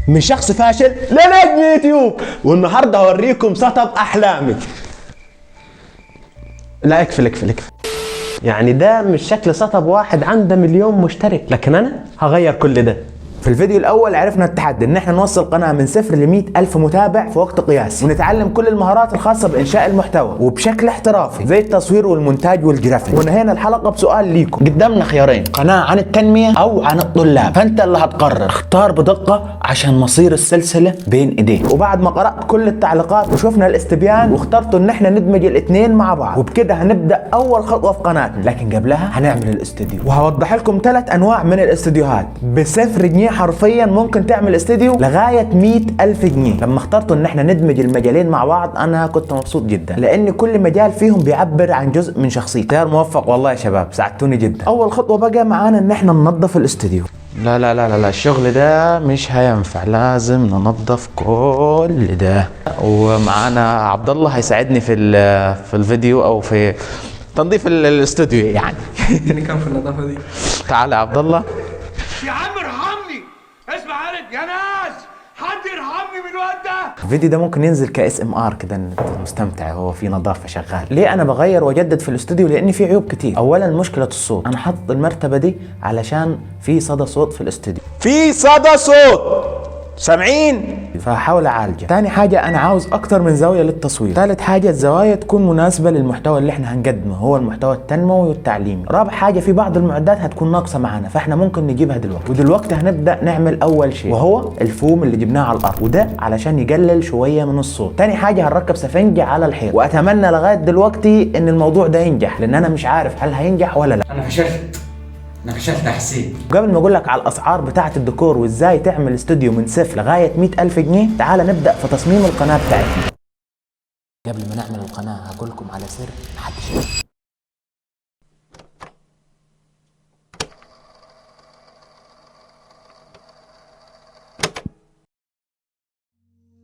من شخص فاشل لنجم يوتيوب، والنهارده هوريكم سيت اب احلامي. لا اقفل. يعني ده مش شكل سيت اب واحد عنده مليون مشترك، لكن انا هغير كل ده. في الفيديو الاول عرفنا التحدي ان احنا نوصل قناه من 0 ل 100,000 متابع في وقت قياسي، ونتعلم كل المهارات الخاصه بانشاء المحتوى وبشكل احترافي زي التصوير والمونتاج والجرافيك. ونهينا الحلقه بسؤال ليكم، قدامنا خيارين، قناه عن التنميه او عن الطلاب، فانت اللي هتقرر، اختار بدقه عشان مصير السلسله بين ايديك. وبعد ما قرات كل التعليقات وشفنا الاستبيان واخترتوا ان احنا ندمج الاثنين مع بعض، وبكده هنبدا اول خطوه في قناتنا. لكن قبلها هنعمل الاستوديو، وهوضح لكم 3 انواع من الاستوديوهات. بصفر جنيه حرفيا ممكن تعمل استديو لغايه 100,000 جنيه. لما اخترتوا ان احنا ندمج المجالين مع بعض انا كنت مبسوط جدا، لان كل مجال فيهم بيعبر عن جزء من شخصيتي. اختيار موفق والله يا شباب، ساعدتوني جدا. اول خطوه بقى معانا ان احنا ننظف الاستديو. لا الشغل ده مش هينفع، لازم ننظف كل ده. ومعانا عبد الله هيساعدني في الفيديو او في تنظيف الاستوديو يعني. كم في النظافه دي؟ تعال يا عبد الله. يا عم ارحمني، اسمع عليك يا ناس، حد يرحمني من الواد ده. الفيديو ده ممكن ينزل كاس ام ار كده، مستمتع هو في نظافه شغال. ليه انا بغير واجدد في الاستوديو؟ لان في عيوب كتير. اولا مشكله الصوت، انا حاطط المرتبه دي علشان في صدى صوت في الاستوديو، في صدى صوت، سامعين؟ فهحاول اعالجه. تاني حاجه انا عاوز اكتر من زاويه للتصوير. ثالث حاجه الزوايا تكون مناسبه للمحتوى اللي احنا هنقدمه، هو المحتوى التنموي والتعليمي. رابع حاجه في بعض المعدات هتكون ناقصه معانا، فاحنا ممكن نجيبها دلوقتي. ودلوقتي هنبدا نعمل اول شيء وهو الفوم اللي جبناه على الارض، وده علشان يقلل شويه من الصوت. تاني حاجه هنركب سفنجه على الحيط، واتمنى لغايه دلوقتي ان الموضوع ده ينجح، لان انا مش عارف هل هينجح ولا لا. انا فشلت يا حسين. قبل ما اقول لك على الاسعار بتاعه الديكور وازاي تعمل استوديو من صفر لغايه 100,000 جنيه، تعال نبدا في تصميم القناه بتاعتنا. قبل ما نعمل القناه هقول لكم على سر محدش يعرف.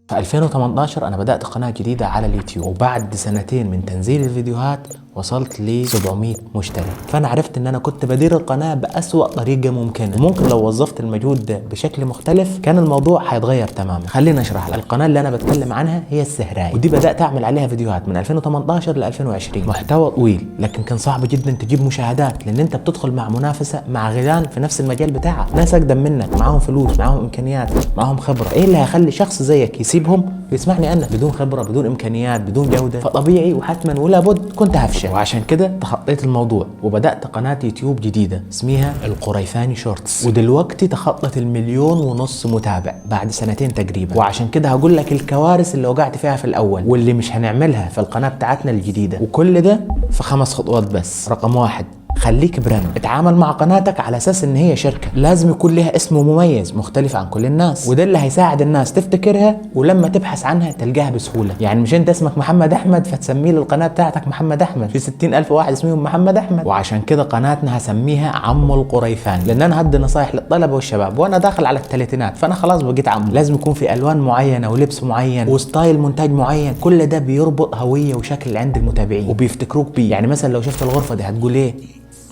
في 2018 انا بدأت قناة جديدة على اليوتيوب، وبعد سنتين من تنزيل الفيديوهات وصلت ل 700 مشترك. فانا عرفت ان انا كنت بدير القناة بأسوأ طريقة ممكنة، وممكن لو وظفت المجهود ده بشكل مختلف كان الموضوع هيتغير تماما. خلينا اشرح لك. القناة اللي انا بتكلم عنها هي السهراي، ودي بدأت اعمل عليها فيديوهات من 2018 ل 2020. محتوى طويل لكن كان صعب جدا تجيب مشاهدات، لان انت بتدخل مع منافسة مع غيران في نفس المجال بتاعك، ناس اقدم منك، معاهم فلوس، معاهم امكانيات، معاهم خبرة. ايه اللي هيخلي شخص زيك يسيبهم ويسمعني انا بدون خبره، بدون امكانيات، بدون جوده؟ فطبيعي وحتما ولا بد كنت هفشل. وعشان كده تخطيت الموضوع وبدات قناه يوتيوب جديده اسمها القريفاني شورتس، ودلوقتي تخطت 1.5 مليون متابع بعد سنتين تقريبا. وعشان كده هقول لك الكوارث اللي وقعت فيها في الاول واللي مش هنعملها في القناه بتاعتنا الجديده، وكل ده في 5 خطوات بس. رقم 1، خليك براند. اتعامل مع قناتك على اساس ان هي شركه، لازم يكون لها اسم مميز مختلف عن كل الناس، وده اللي هيساعد الناس تفتكرها ولما تبحث عنها تلقاها بسهوله. يعني مش انت اسمك محمد احمد فتسميه للقناه بتاعتك محمد احمد، في 60,000 واحد اسمهم محمد احمد. وعشان كده قناتنا هسميها عمو القريفاني، لان انا هدي نصايح للطلبه والشباب وانا داخل على الثلاثينات، فانا خلاص بقيت عمو. لازم يكون في الوان معينه ولبس معين وستايل مونتاج معين، كل ده بيربط هويه وشكل عند المتابعين وبيفتكروك بيه. يعني مثلا لو شفت الغرفه دي هتقول ايه؟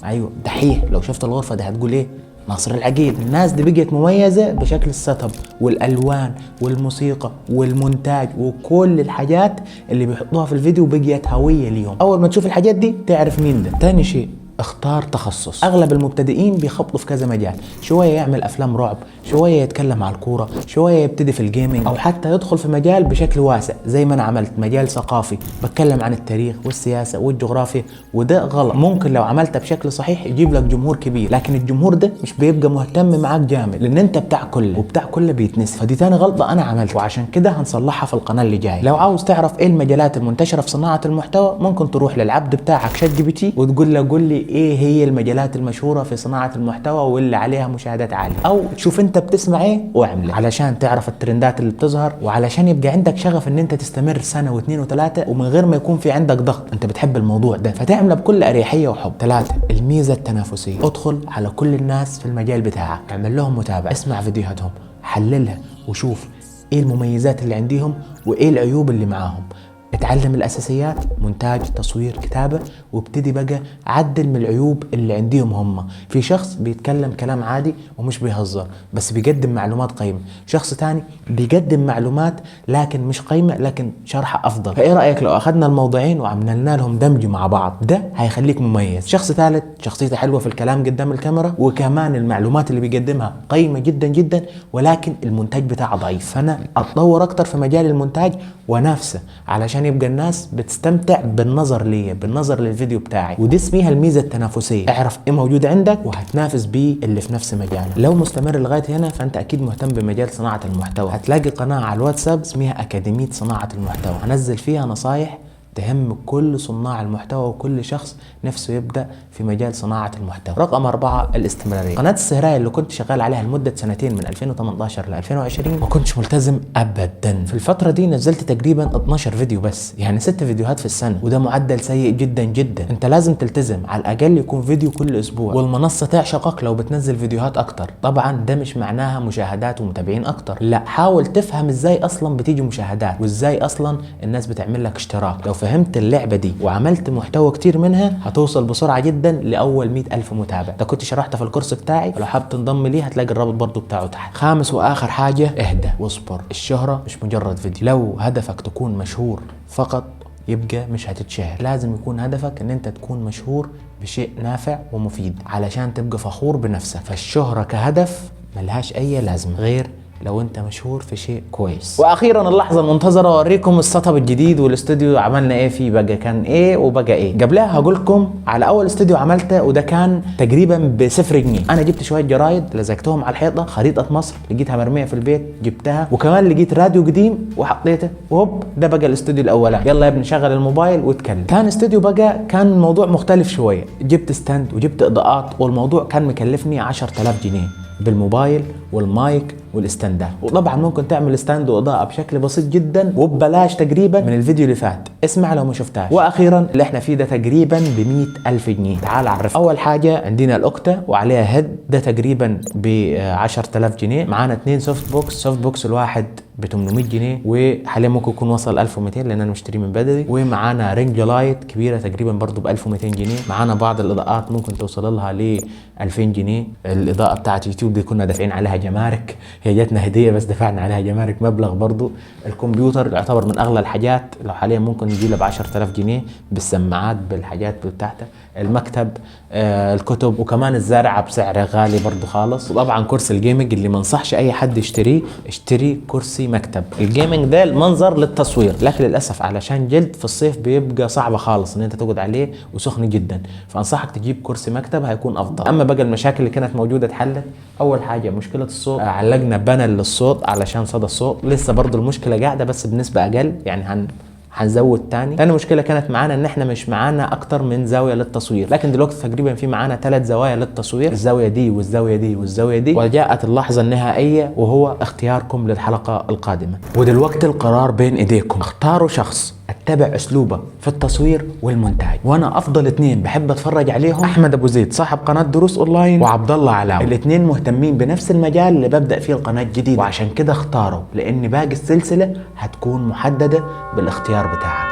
ايوه دحيح. لو شفت الغرفه دي هتقول ايه؟ ناصر العقيد. الناس دي بقت مميزه بشكل السيت اب والالوان والموسيقى والمونتاج وكل الحاجات اللي بيحطوها في الفيديو بقيت هويه ليهم. اول ما تشوف الحاجات دي تعرف مين ده. تاني شيء، اختار تخصص. اغلب المبتدئين بيخبطوا في كذا مجال، شويه يعمل افلام رعب، شويه يتكلم على الكوره، شويه يبتدي في الجيمنج، او حتى يدخل في مجال بشكل واسع زي ما انا عملت مجال ثقافي بتكلم عن التاريخ والسياسه والجغرافيا. وده غلط. ممكن لو عملته بشكل صحيح يجيب لك جمهور كبير، لكن الجمهور ده مش بيبقى مهتم معاك جامد، لان انت بتاع كله وبتاع كله بيتنسي. فدي تاني غلطه انا عملتها، وعشان كده هنصلحها في القناه اللي جايه. لو عاوز تعرف ايه المجالات المنتشره في صناعه المحتوى، ممكن تروح للعبد بتاعك شات جي بي تي وتقول له قول لي ايه هي المجالات المشهوره في صناعه المحتوى واللي عليها مشاهدات عاليه، او تشوف انت بتسمع ايه واعمله، علشان تعرف الترندات اللي بتظهر، وعلشان يبقى عندك شغف ان انت تستمر سنه واثنين وثلاثه ومن غير ما يكون في عندك ضغط. انت بتحب الموضوع ده فتعمله بكل اريحيه وحب. 3، الميزه التنافسيه. ادخل على كل الناس في المجال بتاعك، اعمل لهم متابعه، اسمع فيديوهاتهم، حللها وشوف ايه المميزات اللي عندهم وايه العيوب اللي معاهم. اتعلم الاساسيات، مونتاج، تصوير، كتابه، وابتدي بقى عدل من العيوب اللي عندهم هم. في شخص بيتكلم كلام عادي ومش بيهزر بس بيقدم معلومات قيمه، شخص تاني بيقدم معلومات لكن مش قيمه لكن شرحها افضل. فايه رايك لو اخذنا الموضوعين وعملنا لهم دمج مع بعض؟ ده هيخليك مميز. شخص ثالث شخصيته حلوه في الكلام قدام الكاميرا، وكمان المعلومات اللي بيقدمها قيمه جدا جدا ولكن المونتاج بتاعه ضعيف. فانا اتطور اكتر في مجال المونتاج ونافسه علشان يبقى الناس بتستمتع بالنظر ليا، بالنظر للفيديو بتاعي. ودي اسمها الميزه التنافسيه، اعرف ايه موجود عندك وهتنافس بيه اللي في نفس مجالك. لو مستمر لغايه هنا فانت اكيد مهتم بمجال صناعه المحتوى. هتلاقي قناه على الواتساب اسمها اكاديميه صناعه المحتوى، هنزل فيها نصايح تهم كل صناع المحتوى وكل شخص نفسه يبدأ في مجال صناعة المحتوى. رقم 4 الاستمرارية. قناة السهراية اللي كنت شغال عليها لمدة سنتين من 2018 ل 2020 ما كنتش ملتزم أبدا. في الفترة دي نزلت تقريبا 12 فيديو بس، يعني 6 فيديوهات في السنة، وده معدل سيء جدا جدا. انت لازم تلتزم، على الأقل يكون فيديو كل أسبوع، والمنصة تعشقك لو بتنزل فيديوهات أكتر. طبعا ده مش معناها مشاهدات ومتابعين أكتر، لا، حاول تفهم ازاي أصلا بتيجي مشاهدات وازاي أصلا الناس بتعمل لك اشتراك. لو فهمت اللعبة دي وعملت محتوى كتير منها هتوصل بسرعة جدا لأول 100,000 متابع. ده كنت شرحتها في الكورس بتاعي، ولو حابب تنضم ليه هتلاقي الرابط برضو بتاعه تحت. خامس وآخر حاجة، اهدى واصبر. الشهرة مش مجرد فيديو. لو هدفك تكون مشهور فقط يبقى مش هتتشهر. لازم يكون هدفك ان انت تكون مشهور بشيء نافع ومفيد علشان تبقى فخور بنفسك. فالشهرة كهدف ملهاش اي لازمة غير لو انت مشهور في شيء كويس. واخيرا اللحظه المنتظره، اوريكم السيت اب الجديد والاستوديو عملنا ايه فيه، بقى كان ايه وبقى ايه. قبلها هقول لكم على اول استوديو عملته، وده كان تقريبا ب0 جنيه. انا جبت شويه جرايد لزقتهم على الحيطه، خريطه مصر لقيتها مرميه في البيت جبتها، وكمان لقيت راديو قديم وحطيته، وهوب ده بقى الاستوديو الاولاني. يلا يا ابني شغل الموبايل واتكلم. كان استوديو بقى كان الموضوع مختلف شويه، جبت ستاند وجبت اضاءات، والموضوع كان مكلفني 10,000 جنيه بالموبايل والمايك والاستندات. وطبعا ممكن تعمل ستاند واضاءه بشكل بسيط جدا وببلاش تقريبا من الفيديو اللي فات، اسمع لو ما شفتهاش. واخيرا اللي احنا فيه ده تقريبا ب100,000 جنيه. تعال اعرف. اول حاجه عندنا الاوكتا وعليها هيد، ده تقريبا ب10,000 جنيه. معانا 2 سوفت بوكس، سوفت بوكس الواحد ب800 جنيه، وحاليا ممكن يكون وصل 1200 لان انا مشتري من بدري. ومعانا رينج لايت كبيره تقريبا برضو ب1200 جنيه. معانا بعض الاضاءات ممكن توصل لها ل 2000 جنيه. الاضاءه بتاعت يوتيوب دي كنا دافعين عليها جمارك، هي جاتنا هديه بس دفعنا عليها جمارك مبلغ برضو. الكمبيوتر يعتبر من اغلى الحاجات، لو حاليا ممكن يجي له ب10,000 جنيه بالسماعات بالحاجات بتاعته. المكتب، الكتب، وكمان الزرعه بسعر غالي برضو خالص. وطبعا كرسي الجيمنج اللي ما انصحش اي حد يشتريه، اشتري كرسي مكتب. الجيمنج ده المنظر للتصوير، لكن للاسف علشان جلد في الصيف بيبقى صعب خالص ان انت تقعد عليه وسخن جدا، فانصحك تجيب كرسي مكتب هيكون افضل. اما بقى المشاكل اللي كانت موجوده اتحلت. اول حاجه مشكله الصوت، علقنا بانل للصوت علشان صدى الصوت، لسه برضو المشكله قاعده بس بنسبه اقل، يعني هنزود تاني. تاني مشكله كانت معانا ان احنا مش معانا اكتر من زاويه للتصوير، لكن دلوقتي تقريبا في معانا 3 زوايا للتصوير، الزاويه دي والزاويه دي والزاويه دي. وجاءت اللحظه النهائيه وهو اختياركم للحلقه القادمه. ودلوقتي القرار بين ايديكم، اختاروا شخص اتبع اسلوبه في التصوير والمونتاج. وانا افضل 2 بحب اتفرج عليهم احمد ابو زيد صاحب قناه دروس اونلاين، وعبد الله علاوي، الاثنين مهتمين بنفس المجال اللي ببدا فيه القناه الجديده، وعشان كده اختاروا، لان باقي السلسله هتكون محدده بالاختيار بتاعك.